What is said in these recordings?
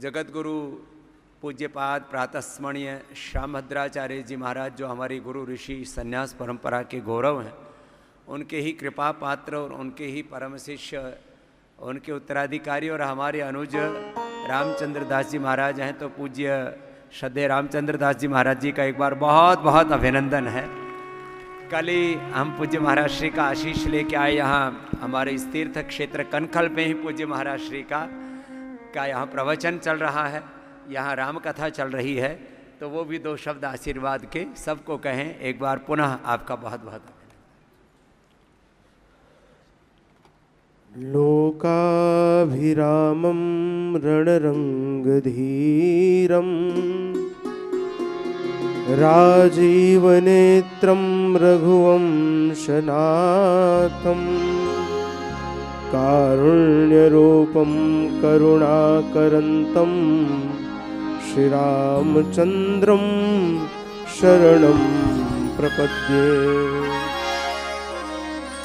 जगत गुरु पूज्यपाद प्रातस्मरणीय श्याम भद्राचार्य जी महाराज, जो हमारी गुरु ऋषि संन्यास परंपरा के गौरव हैं, उनके ही कृपा पात्र और उनके ही परम शिष्य, उनके उत्तराधिकारी और हमारे अनुज रामचंद्र दास जी महाराज हैं। तो पूज्य श्रद्धेय रामचंद्र दास जी महाराज जी का एक बार बहुत बहुत अभिनंदन है। कल ही हम पूज्य महाराज श्री का आशीष लेके आए यहाँ हमारे इस तीर्थ क्षेत्र कनखल में ही पूज्य महाराज श्री का यहाँ प्रवचन चल रहा है, यहाँ राम कथा चल रही है। तो वो भी दो शब्द आशीर्वाद के सबको कहें। एक बार पुनः आपका बहुत बहुत लोकाभिरामं रणरंगधीरं राजीवनेत्रं रघुवंशनाथं कारुण्यरूपं करुणाकरन्तं श्रीरामचन्द्रं शरणं प्रपद्ये।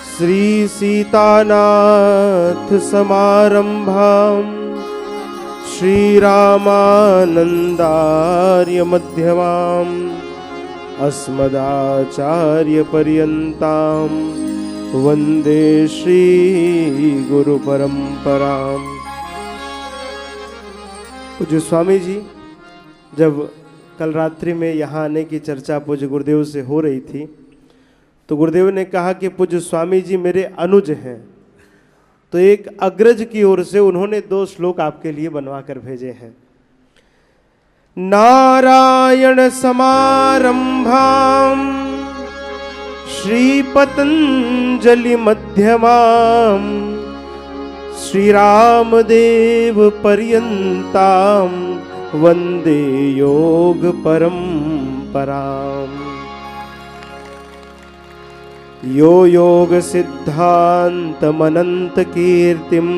श्री सीतानाथ समारंभां श्रीरामानंदार्य मध्यमाम् अस्मदाचार्य पर्यन्तां वंदे श्री गुरु परंपराम्। पूज्य स्वामी जी, जब कल रात्रि में यहाँ आने की चर्चा पूज्य गुरुदेव से हो रही थी तो गुरुदेव ने कहा कि पूज्य स्वामी जी मेरे अनुज हैं। तो एक अग्रज की ओर से उन्होंने 2 श्लोक आपके लिए बनवा कर भेजे हैं। नारायण समारंभां श्री पतंजलि मध्यमां श्रीरामदेव पर्यन्तां वंदे योग परंपराम्। यो योग सिद्धान्तमनंत कीर्तिं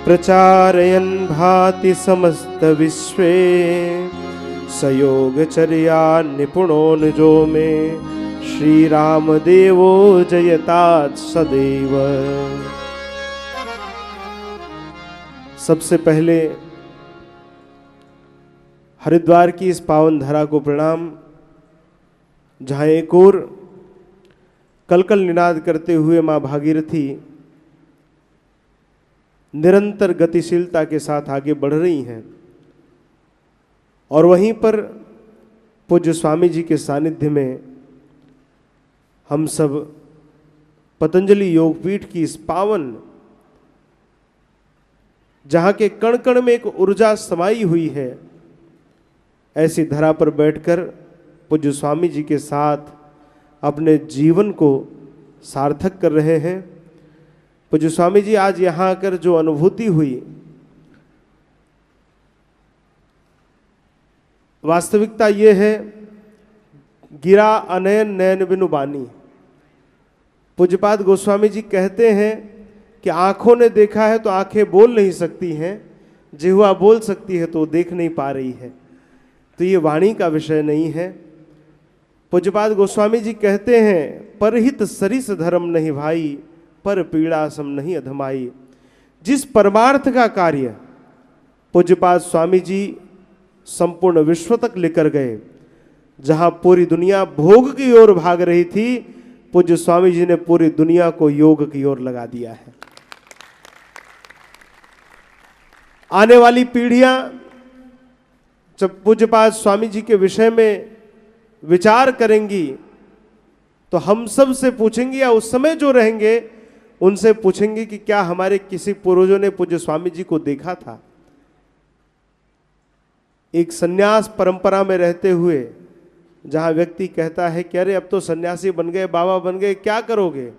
प्रचारयन् भाति समस्त विश्वे सयोगचर्या निपुणो निजो मे श्री रामदेवो जयतात् सदैव। सबसे पहले हरिद्वार की इस पावन धरा को प्रणाम, जहाँ एक और कलकल निनाद करते हुए माँ भागीरथी निरंतर गतिशीलता के साथ आगे बढ़ रही हैं, और वहीं पर पूज्य स्वामी जी के सानिध्य में हम सब पतंजलि योगपीठ की इस पावन, जहाँ के कण कण में एक ऊर्जा समाई हुई है, ऐसी धरा पर बैठकर पूज्य स्वामी जी के साथ अपने जीवन को सार्थक कर रहे हैं। पूज्य स्वामी जी आज यहाँ आकर जो अनुभूति हुई, वास्तविकता ये है, गिरा अनयन नयन बिनु बानी। पूज्यपाद गोस्वामी जी कहते हैं कि आंखों ने देखा है तो आंखें बोल नहीं सकती हैं, जिह्वा बोल सकती है तो देख नहीं पा रही है। तो ये वाणी का विषय नहीं है। पूज्यपाद गोस्वामी जी कहते हैं, परहित सरिस धर्म नहीं भाई, पर पीड़ा सम नहीं अधमाई। जिस परमार्थ का कार्य पूज्यपाद स्वामी जी संपूर्ण विश्व तक लेकर गए, जहां पूरी दुनिया भोग की ओर भाग रही थी, पूज्य स्वामी जी ने पूरी दुनिया को योग की ओर लगा दिया है। आने वाली पीढ़ियां जब पूज्यपाद स्वामी जी के विषय में विचार करेंगी तो हम सब से पूछेंगे, या उस समय जो रहेंगे उनसे पूछेंगे कि क्या हमारे किसी पूर्वजों ने पूज्य स्वामी जी को देखा था। एक सन्यास परंपरा में रहते हुए जहां व्यक्ति कहता है कि अरे अब तो सन्यासी बन गए, बाबा बन गए, क्या करोगे,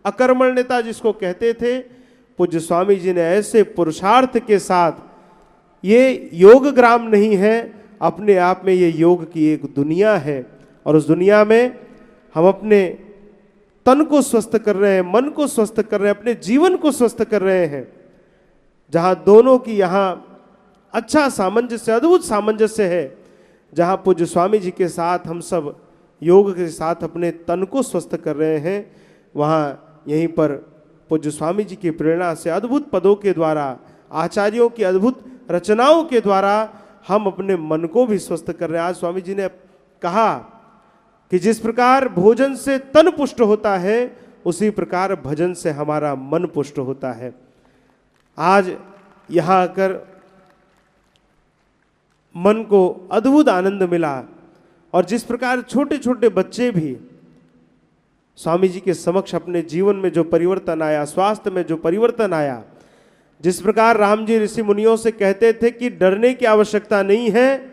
अकर्मण्यता जिसको कहते थे, पूज्य स्वामी जी ने ऐसे पुरुषार्थ के साथ, ये योग ग्राम नहीं है, अपने आप में ये योग की एक दुनिया है, और उस दुनिया में हम अपने तन को स्वस्थ कर रहे हैं, मन को स्वस्थ कर रहे हैं, अपने जीवन को स्वस्थ कर रहे हैं, जहां दोनों की यहाँ अच्छा सामंजस्य, अद्भुत सामंजस्य है, जहां पूज्य स्वामी जी के साथ हम सब योग के साथ अपने तन को स्वस्थ कर रहे हैं, वहाँ यहीं पर पूज्य स्वामी जी की प्रेरणा से अद्भुत पदों के द्वारा, आचार्यों की अद्भुत रचनाओं के द्वारा हम अपने मन को भी स्वस्थ कर रहे हैं। आज स्वामी जी ने कहा कि जिस प्रकार भोजन से तन पुष्ट होता है, उसी प्रकार भजन से हमारा मन पुष्ट होता है। आज यहाँ आकर मन को अद्भुत आनंद मिला, और जिस प्रकार छोटे छोटे बच्चे भी स्वामी जी के समक्ष अपने जीवन में जो परिवर्तन आया, स्वास्थ्य में जो परिवर्तन आया, जिस प्रकार राम जी ऋषि मुनियों से कहते थे कि डरने की आवश्यकता नहीं है,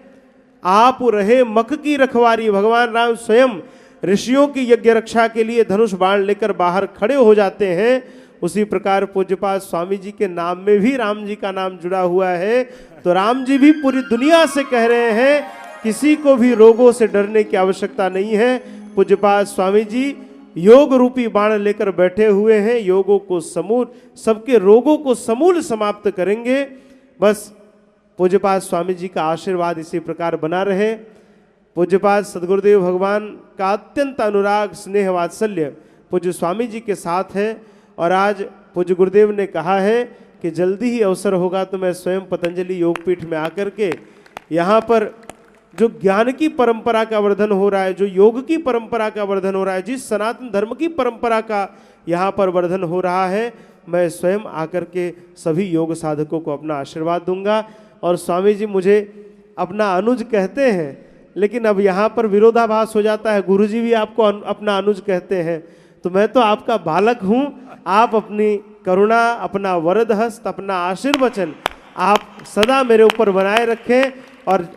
आप रहे मख की रखवारी, भगवान राम स्वयं ऋषियों की यज्ञ रक्षा के लिए धनुष बाण लेकर बाहर खड़े हो जाते हैं, उसी प्रकार पूज्यपाद स्वामी जी के नाम में भी राम जी का नाम जुड़ा हुआ है। तो राम जी भी पूरी दुनिया से कह रहे हैं किसी को भी रोगों से डरने की आवश्यकता नहीं है। पूज्यपाद स्वामी जी योग रूपी बाण लेकर बैठे हुए हैं, योगों को समूल, सबके रोगों को समूल समाप्त करेंगे। बस पूज्यपाद स्वामी जी का आशीर्वाद इसी प्रकार बना रहे। पूज्यपाद सद्गुरुदेव भगवान का अत्यंत अनुराग स्नेह वात्सल्य पूज्य स्वामी जी के साथ है, और आज पूज्य गुरुदेव ने कहा है कि जल्दी ही अवसर होगा तो मैं स्वयं पतंजलि योगपीठ में आकर के यहाँ पर जो ज्ञान की परंपरा का वर्धन हो रहा है, जो योग की परंपरा का वर्धन हो रहा है, जिस सनातन धर्म की परंपरा का यहाँ पर वर्धन हो रहा है, मैं स्वयं आकर के सभी योग साधकों को अपना आशीर्वाद दूंगा। और स्वामी जी मुझे अपना अनुज कहते हैं, लेकिन अब यहाँ पर विरोधाभास हो जाता है, गुरुजी भी आपको अपना अनुज कहते हैं, तो मैं तो आपका बालक हूँ। आप अपनी करुणा, अपना वरद हस्त, अपना आशीर्वचन आप सदा मेरे ऊपर बनाए रखें, और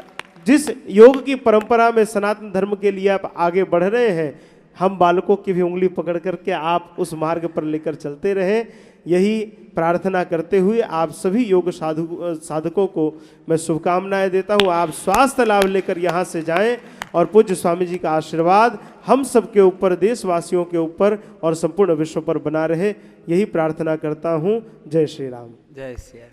जिस योग की परंपरा में सनातन धर्म के लिए आप आगे बढ़ रहे हैं, हम बालकों की भी उंगली पकड़ करके आप उस मार्ग पर लेकर चलते रहें। यही प्रार्थना करते हुए आप सभी योग साधकों को मैं शुभकामनाएं देता हूँ। आप स्वास्थ्य लाभ लेकर यहाँ से जाएं, और पूज्य स्वामी जी का आशीर्वाद हम सब के ऊपर, देशवासियों के ऊपर और संपूर्ण विश्व पर बना रहे, यही प्रार्थना करता हूँ। जय श्री राम। जय श्री राम।